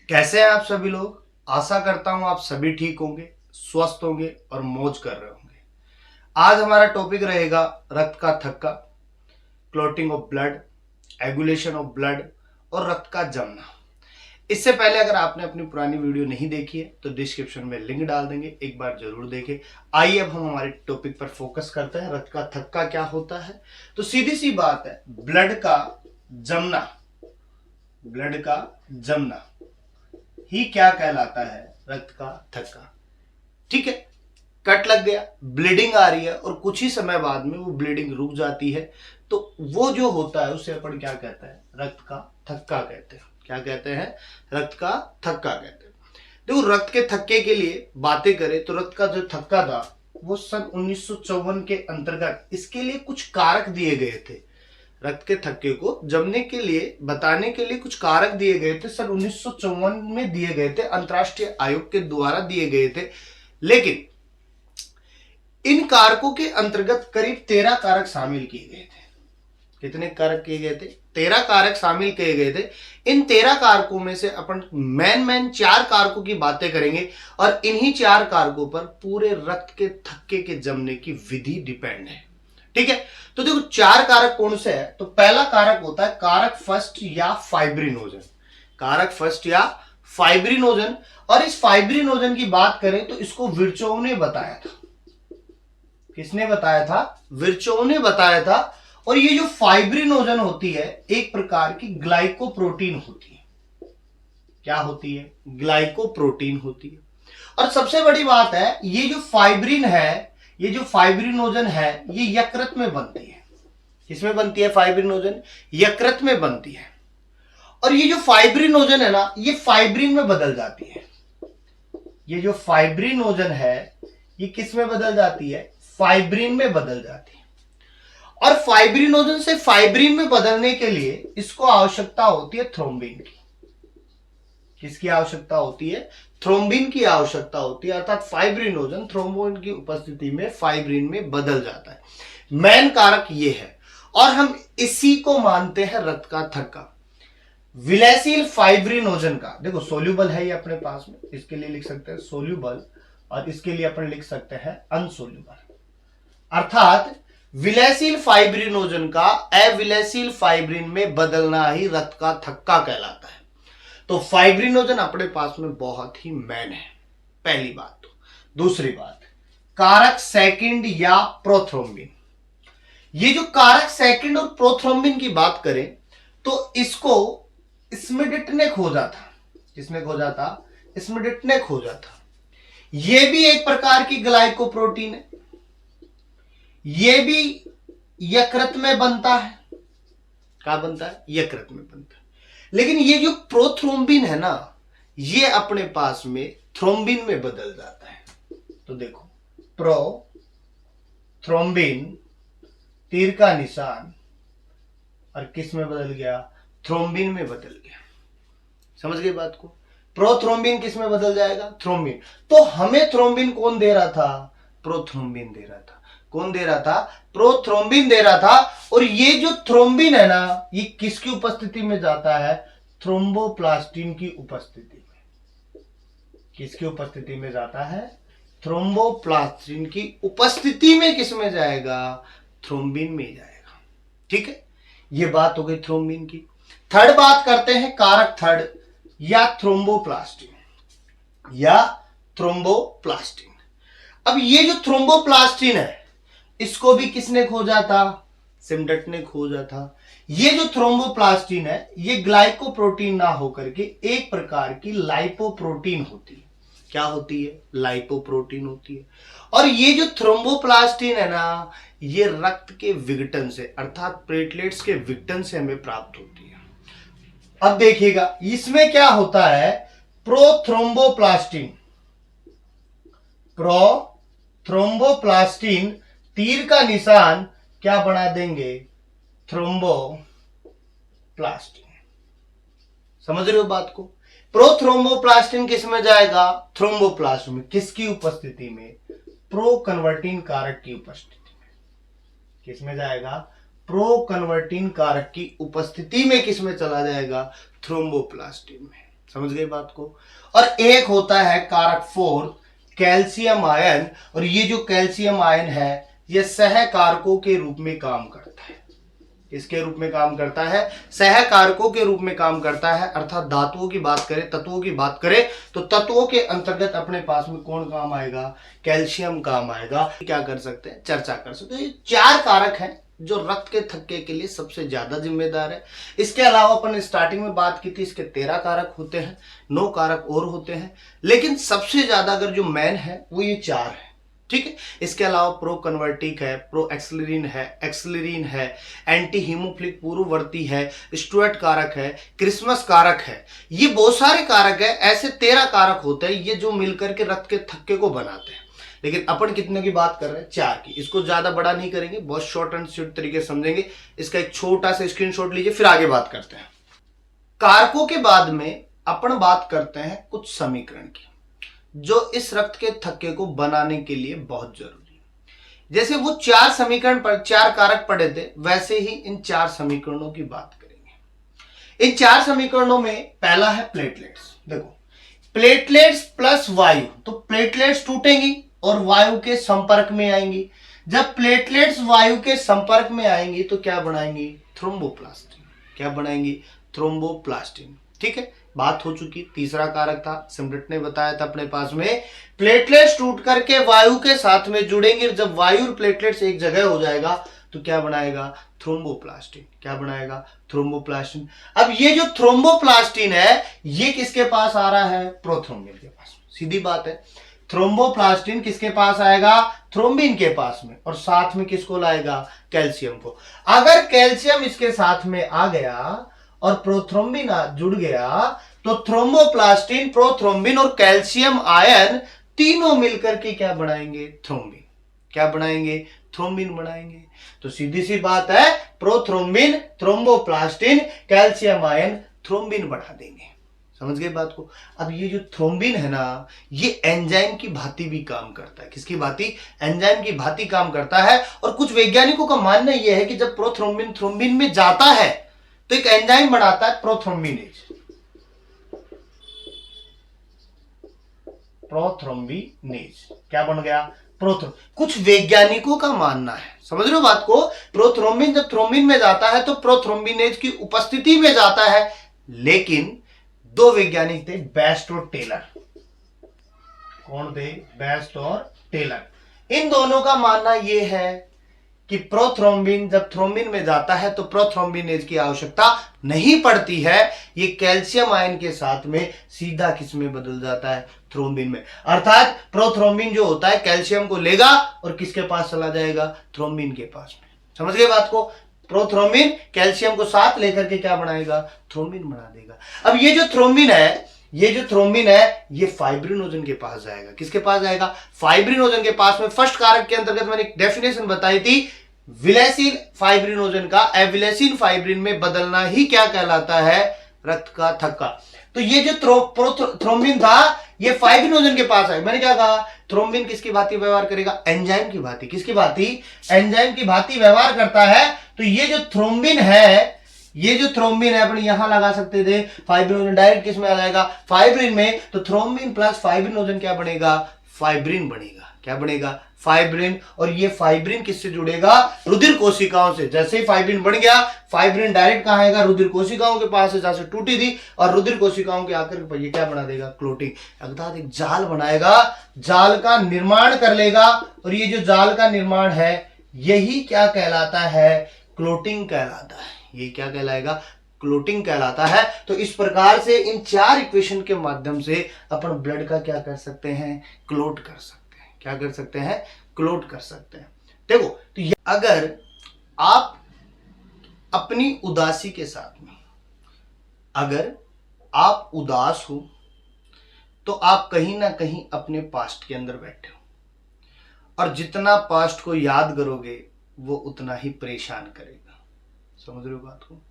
कैसे हैं आप सभी लोग। आशा करता हूं आप सभी ठीक होंगे, स्वस्थ होंगे और मौज कर रहे होंगे। आज हमारा टॉपिक रहेगा रक्त का थक्का, clotting of blood, coagulation of blood और रक्त का जमना। इससे पहले अगर आपने अपनी पुरानी वीडियो नहीं देखी है तो डिस्क्रिप्शन में लिंक डाल देंगे, एक बार जरूर देखें। आइए अब हम हमारे टॉपिक पर फोकस करते हैं। रक्त का थक्का क्या होता है? तो सीधी सी बात है, ब्लड का जमना, ब्लड का जमना ही क्या कहलाता है? रक्त का थक्का। ठीक है, कट लग गया, ब्लीडिंग आ रही है और कुछ ही समय बाद में वो ब्लीडिंग रुक जाती है, तो वो जो होता है उसे अपन क्या कहते हैं? रक्त का थक्का कहते हैं। क्या कहते हैं? रक्त का थक्का कहते हैं। देखो, रक्त के थक्के के लिए बातें करें तो रक्त का जो थक्का था वो सन 1954 के अंतर्गत इसके लिए कुछ कारक दिए गए थे। रक्त के थक्के को जमने के लिए, बताने के लिए कुछ कारक दिए गए थे, सन 1954 में दिए गए थे, अंतरराष्ट्रीय आयोग के द्वारा दिए गए थे। लेकिन इन कारकों के अंतर्गत करीब 13 कारक शामिल किए गए थे। कितने कारक किए गए थे? 13 कारक शामिल किए गए थे। इन 13 कारकों में से अपन मेन 4 कारकों की बातें करेंगे और इन्हीं 4 कारकों पर पूरे रक्त के थक्के के जमने की विधि डिपेंड है। ठीक है, तो देखो 4 कारक कौन से है? तो पहला कारक होता है कारक फर्स्ट या फाइब्रिनोजन। कारक फर्स्ट या फाइब्रिनोजन। और इस फाइब्रिनोजन की बात करें तो इसको विर्चोव ने बताया था। किसने बताया था? विर्चोव ने बताया था। और ये जो फाइब्रिनोजन होती है एक प्रकार की ग्लाइकोप्रोटीन होती है। क्या होती है? ग्लाइकोप्रोटीन होती है। और सबसे बड़ी बात है, ये जो फाइब्रिन है, ये जो फाइब्रिनोजन है, ये यकृत में बनती है। किसमें बनती है फाइब्रिनोजन? यकृत में बनती है। और ये जो फाइब्रिनोजन है ना, ये फाइब्रिन में बदल जाती है। ये जो फाइब्रिनोजन है ये किस में बदल जाती है? फाइब्रिन में बदल जाती है। और फाइब्रिनोजन से फाइब्रिन में बदलने के लिए इसको आवश्यकता होती है थ्रोम्बिन की। किसकी आवश्यकता होती है? थ्रोम्बिन की आवश्यकता होती है। अर्थात फाइब्रिनोजन थ्रोम्बिन की उपस्थिति में फाइब्रिन में बदल जाता है। मेन कारक ये है और हम इसी को मानते हैं रक्त का थक्का। विलयशील फाइब्रिनोजन का, देखो सोल्यूबल है ये अपने पास में, इसके लिए लिख सकते हैं सोल्यूबल और इसके लिए अपन लिख सकते हैं अनसोल्यूबल। अर्थात विलयशील फाइब्रिनोजन का अविलयशील फाइब्रिन में बदलना ही रक्त का थक्का कहलाता है। तो फाइब्रिनोजन अपने पास में बहुत ही मेन है, पहली बात। तो दूसरी बात, कारक सेकंड या प्रोथ्रोम्बिन। ये जो कारक सेकंड और प्रोथ्रोम्बिन की बात करें तो इसको स्मिडेटने खोजा था। किसने खोजा था? स्मिडेटने खोजा था। यह भी एक प्रकार की ग्लाइकोप्रोटीन है। यह भी यकृत में बनता है। कहां बनता है? यकृत में बनता है। लेकिन ये जो प्रोथ्रोम्बिन है ना, ये अपने पास में थ्रोम्बिन में बदल जाता है। तो देखो, प्रोथ्रोम्बिन, तीर का निशान, और किस में बदल गया? थ्रोम्बिन में बदल गया। समझ गए बात को? प्रोथ्रोम्बिन किस में बदल जाएगा? थ्रोम्बिन। तो हमें थ्रोम्बिन कौन दे रहा था? प्रोथ्रोम्बिन दे रहा था। कौन दे रहा था? प्रोथ्रोम्बिन दे रहा था। और ये जो थ्रोम्बिन है ना, ये किसकी उपस्थिति में जाता है? थ्रोम्बोप्लास्टिन की उपस्थिति में। किसकी उपस्थिति में जाता है? थ्रोम्बोप्लास्टिन की उपस्थिति में किस में जाएगा? थ्रोम्बिन में जाएगा। ठीक है, ये बात हो गई थ्रोम्बिन की। थर्ड बात करते हैं, कारक थर्ड या थ्रोम्बोप्लास्टिन, या थ्रोम्बोप्लास्टिन। अब ये जो थ्रोम्बोप्लास्टिन है इसको भी किसने खोजा था? सिमडेट ने खोजा था। ये जो थ्रोम्बोप्लास्टिन है ये ग्लाइकोप्रोटीन ना होकर के एक प्रकार की लाइपोप्रोटीन होती है। क्या होती है? लाइपोप्रोटीन होती है। और ये जो थ्रोम्बोप्लास्टिन है ना, ये रक्त के विघटन से, अर्थात प्लेटलेट्स के विघटन से हमें प्राप्त होती है। अब देखिएगा इसमें क्या होता है, प्रोथ्रोम्बोप्लास्टिन, प्रोथ्रोम्बोप्लास्टिन तीर का निशान क्या बना देंगे? थ्रोम्बोप्लास्टिन। समझ रहे हो बात को? प्रोथ्रोम्बोप्लास्टिन किस में जाएगा? थ्रोम्बोप्लास्ट में। किसकी उपस्थिति में? प्रो कन्वर्टिंग कारक की उपस्थिति में। किस में जाएगा? प्रो कन्वर्टिंग कारक की उपस्थिति में किस में चला जाएगा? थ्रोम्बोप्लास्टिन में। समझ गए बात को। और एक होता है कारक 4 कैल्शियम आयन, और ये जो कैल्शियम आयन है ये सहकारकों के रूप में काम करता है। इसके रूप में काम करता है, सहकारकों के रूप में काम करता है। अर्थात धातुओं की बात करें, तत्वों की बात करें, तो तत्वों के अंतर्गत अपने पास में कौन काम आएगा? कैल्शियम काम आएगा। क्या कर सकते हैं? चर्चा कर सकते हैं। ये 4 कारक हैं जो रक्त के थक्के के लिए सबसे ज्यादा जिम्मेदार है। इसके अलावा अपन स्टार्टिंग में बात की थी, इसके 13 कारक होते हैं, 9 कारक और होते हैं, लेकिन सबसे ज्यादा अगर जो मैन है वो ये 4 है। ठीक है। इसके अलावा प्रो कन्वर्टिक है, प्रो एक्सलरीन है, एंटी हीमोफिलिक पूर्ववर्ती है, स्टुअर्ट कारक है, क्रिसमस कारक है। ये बहुत सारे कारक है, ऐसे 13 कारक होते हैं ये जो मिलकर के रक्त के थक्के को बनाते हैं। लेकिन अपन कितने की बात कर रहे हैं? 4 की। इसको ज्यादा बड़ा नहीं करेंगे, बहुत शॉर्ट एंड स्वीट तरीके से समझेंगे। इसका एक छोटा सा स्क्रीनशॉट लीजिए, फिर आगे बात करते हैं। कारकों के बाद में अपन बात करते हैं कुछ समीकरण की, जो इस रक्त के थक्के को बनाने के लिए बहुत जरूरी है। जैसे वो 4 समीकरण पर 4 कारक पढ़े थे, वैसे ही इन 4 समीकरणों की बात करेंगे। इन 4 समीकरणों में पहला है प्लेटलेट्स। देखो, प्लेटलेट्स प्लस वायु, तो प्लेटलेट्स टूटेंगी और वायु के संपर्क में आएंगी। जब प्लेटलेट्स वायु के संपर्क में आएंगी तो क्या बनाएंगी? थ्रोम्बोप्लास्टिन। क्या बनाएंगी? थ्रोम्बोप्लास्टिन। ठीक है, बात हो चुकी। तीसरा कारक था, सिमरट ने बताया था अपने पास में, प्लेटलेट्स टूट करके वायु के साथ में जुड़ेंगे। जब वायु और प्लेटलेट्स एक जगह हो जाएगा तो क्या बनाएगा? थ्रोम्बोप्लास्टिन। क्या बनाएगा? थ्रोम्बोप्लास्टिन। अब ये जो थ्रोम्बोप्लास्टिन है ये किसके पास आ रहा है? प्रोथ्रोम्बिन के पास। सीधी बात है, थ्रोम्बोप्लास्टिन किसके पास आएगा? थ्रोम्बिन के पास में। और साथ में किसको लाएगा? कैल्शियम को। अगर कैल्शियम इसके साथ में आ गया और प्रोथ्रोम्बिन जुड़ गया तो थ्रोम्बोप्लास्टिन, प्रोथ्रोम्बिन और कैल्शियम आयन तीनों मिलकर के क्या बनाएंगे? थ्रोम्बिन। क्या बनाएंगे? थ्रोम्बिन बनाएंगे। तो सीधी सी बात है, prothrombin, thromboplastin, calcium ion thrombin बना देंगे। समझ गए बात को। अब ये जो थ्रोम्बिन है ना, ये एंजाइम की भांति भी काम करता है। किसकी भांति? एंजाइम की भांति काम करता है। और कुछ वैज्ञानिकों का मानना यह है कि जब प्रोथ्रोम्बिन थ्रोम्बिन में जाता है तो एक एंजाइम बनाता है प्रोथ्रोम्बिनेज। प्रोथ्रोम्बिनेज क्या बन गया? कुछ वैज्ञानिकों का मानना है, समझ रहे हो बात को। प्रोथ्रोम्बिन जब थ्रोम्बिन में जाता है तो प्रोथ्रोम्बिनेज की उपस्थिति में जाता है। लेकिन 2 वैज्ञानिक थे, बेस्ट और टेलर। कौन थे? बेस्ट और टेलर। इन दोनों का मानना यह है कि प्रोथ्रोम्बिन जब थ्रोम्बिन में जाता है तो प्रोथ्रोम्बिनेज की आवश्यकता नहीं पड़ती है। ये कैल्शियम आयन के साथ में सीधा किस में बदल जाता है? थ्रोम्बिन में। अर्थात प्रोथ्रोम्बिन जो होता है कैल्शियम को लेगा और किसके पास चला जाएगा? थ्रोम्बिन के पास में। समझ गए बात को। प्रोथ्रोम्बिन कैल्शियम को साथ लेकर के क्या बनाएगा? थ्रोम्बिन बना देगा। अब ये जो थ्रोम्बिन है ये फाइब्रिनोजन के पास जाएगा। किसके पास जाएगा? फाइब्रिनोजन के पास में। फर्स्ट कारक के अंतर्गत मैंने एक डेफिनेशन बताई थी, विलेसिन फाइब्रिनोजन का एविलेसिन फाइब्रिन में बदलना ही क्या कहलाता है? रक्त का थक्का। तो ये जो थ्रोम्बिन था ये फाइब्रिनोजन के पास है। मैंने क्या कहा? थ्रोम्बिन किसकी भांति व्यवहार करेगा? एंजाइम की भांति। किसकी भांति? एंजाइम की भांति व्यवहार करता है। तो ये जो थ्रोम्बिन है अपन यहां लगा सकते थे, फाइब्रिनोजन डायरेक्ट किस में आ जाएगा? फाइब्रिन में। तो थ्रोम्बिन प्लस फाइब्रिनोजन क्या बनेगा? फाइब्रिन बनेगा। क्या बनेगा? फाइब्रिन। और ये फाइब्रिन किससे जुड़ेगा? रुधिर कोशिकाओं से। जैसे ही फाइब्रिन बन गया, फाइब्रिन डायरेक्ट कहां आएगा? रुधिर कोशिकाओं के पास से, जहां से टूटी थी, और रुधिर कोशिकाओं के आकर के ये क्या बना देगा? क्लोटिंग। अर्थात एक जाल बनाएगा, जाल का निर्माण कर लेगा। और ये जो जाल का निर्माण है यही क्या कहलाता है? क्लोटिंग कहलाता है। ये क्या कहलाएगा? क्लोटिंग कहलाता है। तो इस प्रकार से इन 4 इक्वेशन के माध्यम से अपन ब्लड का क्या कर सकते हैं? क्लोट कर सकते हैं। क्या कर सकते हैं? क्लोट कर सकते हैं। देखो, तो अगर आप अपनी उदासी के साथ में, अगर आप उदास हो तो आप कहीं ना कहीं अपने पास्ट के अंदर बैठे हो, और जितना पास्ट को याद करोगे वो उतना ही परेशान करेगा। समझ रहे हो बात को।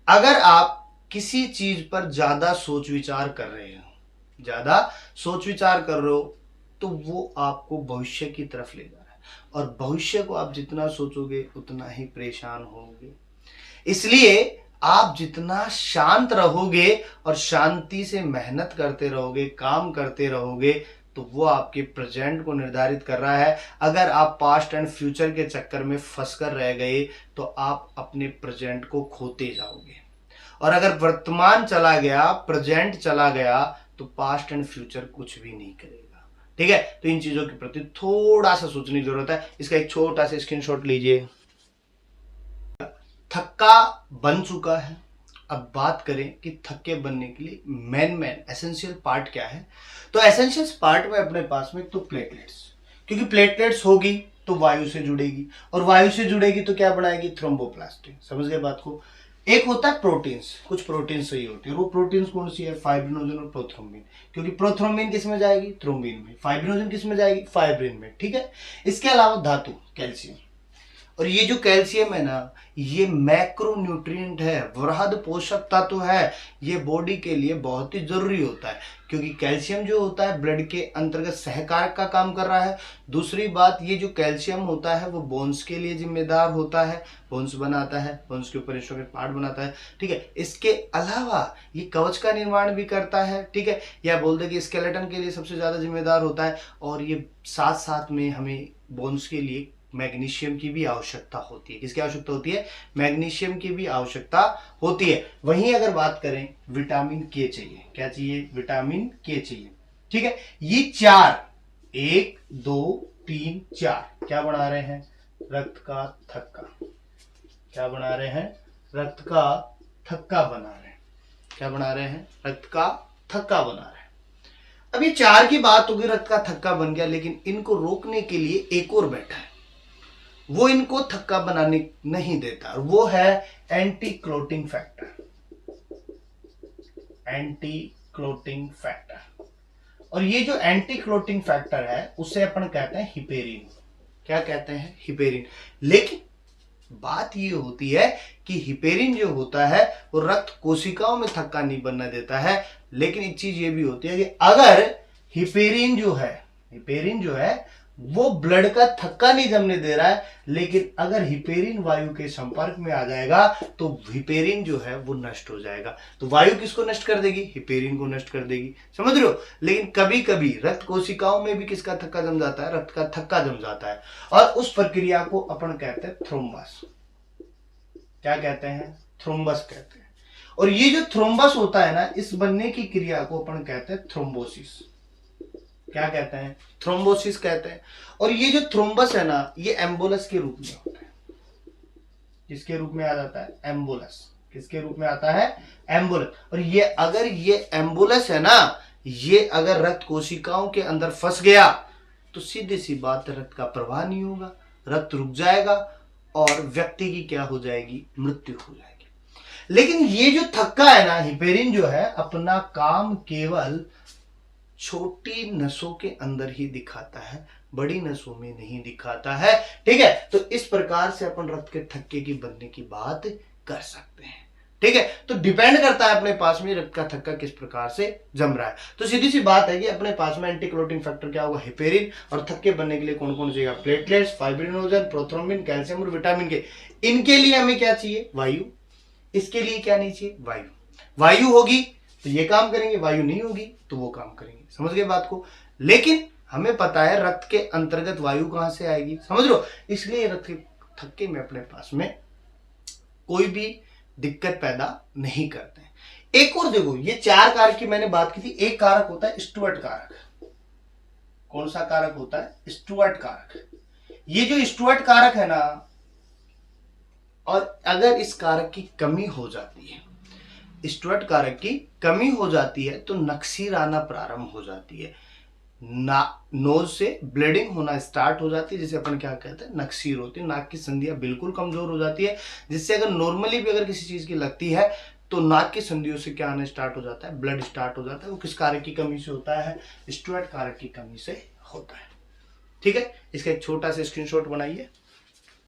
अगर आप किसी चीज पर ज्यादा सोच विचार कर रहे हो तो वो आपको भविष्य की तरफ ले जा रहा है, और भविष्य को आप जितना सोचोगे उतना ही परेशान होंगे। इसलिए आप जितना शांत रहोगे और शांति से मेहनत करते रहोगे, काम करते रहोगे, तो वो आपके प्रेजेंट को निर्धारित कर रहा है। अगर आप पास्ट एंड फ्यूचर के चक्कर में फंस कर रह गए तो आप अपने प्रेजेंट को खोते जाओगे, और अगर वर्तमान चला गया, प्रेजेंट चला गया, तो पास्ट एंड फ्यूचर कुछ भी नहीं करेगा। ठीक है, तो इन चीजों के प्रति थोड़ा सा सोचने की जरूरत है। इसका एक छोटा सा स्क्रीनशॉट लीजिए। थक्का बन चुका है। अब बात करें कि थक्के बनने के लिए मेन एसेंशियल पार्ट क्या है। तो एसेंशियल पार्ट में अपने पास में तो प्लेटलेट्स, क्योंकि प्लेटलेट्स होगी तो वायु से जुड़ेगी, और वायु से जुड़ेगी तो क्या बनाएगी, थ्रोम्बोप्लास्टिन। समझ गए बात को। एक होता है प्रोटीन्स, कुछ प्रोटीन्स सही होती है, वो प्रोटीन्स कौन सी है, फाइब्रिनोजन और प्रोथ्रोम्बिन, क्योंकि प्रोथ्रोम्बिन किस में जाएगी, थ्रोम्बिन में, फाइब्रिनोजन किस में जाएगी, फाइब्रिन में। ठीक है, इसके अलावा धातु कैल्शियम, और ये जो कैल्शियम है ना, ये मैक्रो न्यूट्रिएंट है, वृहद पोषक तत्व है। ये बॉडी के लिए बहुत ही जरूरी होता है, क्योंकि कैल्शियम जो होता है ब्लड के अंतर्गत सहकारक का काम कर रहा है। दूसरी बात, ये जो कैल्शियम होता है वो बोन्स के लिए जिम्मेदार होता है, बोन्स बनाता है, बोन्स के ऊपर स्टोकेड पार्ट बनाता है। ठीक है, इसके अलावा ये कवच का निर्माण भी करता है। ठीक है, या बोल दे कि स्केलेटन के लिए सबसे ज्यादा जिम्मेदार होता है, और ये साथ साथ में हमें बोन्स के लिए मैग्नीशियम की भी आवश्यकता होती है। किसकी आवश्यकता होती है, मैग्नीशियम की भी आवश्यकता होती है। वहीं अगर बात करें, विटामिन के चाहिए। क्या चाहिए, विटामिन के चाहिए। ठीक है, ये चार, 1 2 3 4 क्या बना रहे हैं, रक्त का थक्का। क्या बना रहे हैं, रक्त का थक्का बना रहे हैं। क्या बना रहे हैं, रक्त का थक्का बना रहे हैं। अब ये चार की बात होगी, रक्त का थक्का बन गया, लेकिन इनको रोकने के लिए एक और बैठा है, वो इनको थक्का बनाने नहीं देता, वो है anti clotting factor. Anti clotting factor, और ये जो एंटी क्लोटिंग फैक्टर है उसे अपन कहते हैं हिपेरिन। क्या कहते हैं, हिपेरिन। लेकिन बात ये होती है कि हिपेरिन जो होता है वो रक्त कोशिकाओं में थक्का नहीं बनने देता है, लेकिन एक चीज ये भी होती है कि अगर हिपेरिन जो है वो ब्लड का थक्का नहीं जमने दे रहा है, लेकिन अगर हिपेरिन वायु के संपर्क में आ जाएगा तो हिपेरिन जो है वो नष्ट हो जाएगा। तो वायु किसको नष्ट कर देगी, हिपेरिन को नष्ट कर देगी। समझ रहे हो। लेकिन कभी कभी रक्त कोशिकाओं में भी किसका थक्का जम जाता है, रक्त का थक्का जम जाता है, और उस प्रक्रिया को अपन कहते हैं थ्रोम्बस। क्या कहते हैं, थ्रोम्बस कहते हैं। और ये जो थ्रोम्बस होता है ना, इस बनने की क्रिया को अपन कहते हैं थ्रोम्बोसिस। क्या कहते हैं, थ्रोम्बोसिस कहते हैं। और ये जो थ्रोम्बस है ना, ये एम्बोलस के रूप में होता है। किसके रूप में आ जाता है, एम्बोलस। किसके रूप में आता है, एम्बोलस। और ये अगर ये एम्बोलस है ना, ये अगर रक्त कोशिकाओं के अंदर फंस गया तो सीधी सी बात, रक्त का प्रवाह नहीं होगा, रक्त रुक जाएगा और व्यक्ति की क्या हो जाएगी, मृत्यु हो जाएगी। लेकिन ये जो थक्का है ना, हिपेरिन जो है, अपना काम केवल छोटी नसों के अंदर ही दिखाता है, बड़ी नसों में नहीं दिखाता है। ठीक है, तो इस प्रकार से अपन रक्त के थक्के की बनने की बात कर सकते हैं। ठीक है, तो डिपेंड करता है अपने पास में रक्त का थक्का किस प्रकार से जम रहा है। तो सीधी सी बात है कि अपने पास में एंटी क्लोटिंग फैक्टर क्या होगा, हिपेरिन, और थक्के बनने के लिए कौन कौन चाहिए, प्लेटलेट्स, फाइब्रिनोजन, प्रोथ्रोम्बिन, कैल्शियम और विटामिन के। इनके लिए हमें क्या चाहिए, वायु। इसके लिए क्या नहीं चाहिए, वायु। वायु होगी तो ये काम करेंगे, वायु नहीं होगी तो वो काम करेंगे। समझ गए बात को। लेकिन हमें पता है रक्त के अंतर्गत वायु कहां से आएगी, समझ लो। इसलिए रक्त के थक्के में अपने पास में कोई भी दिक्कत पैदा नहीं करते हैं। एक और देखो, ये चार कारक की मैंने बात की थी, एक कारक होता है स्टुअर्ट कारक। कौन सा कारक होता है, स्टुअर्ट कारक। ये जो स्टुअर्ट कारक है ना, और अगर इस कारक की कमी हो जाती है, स्टुअर्ट कारक की कमी हो जाती है, तो नक्सीर आना प्रारंभ हो जाती है, नोज से ब्लीडिंग होना स्टार्ट हो जाती है, जिसे अपन क्या कहते हैं, नक्सीर होती है। नाक की संधियां बिल्कुल कमजोर हो जाती है, जिससे अगर नॉर्मली भी अगर किसी चीज की लगती है तो नाक की संधियों से क्या आना स्टार्ट हो जाता है, ब्लड स्टार्ट हो जाता है। वो किस कारक की कमी से होता है, स्टुअर्ट कारक की कमी से होता है। ठीक है, इसका एक छोटा सा स्क्रीनशॉट बनाइए।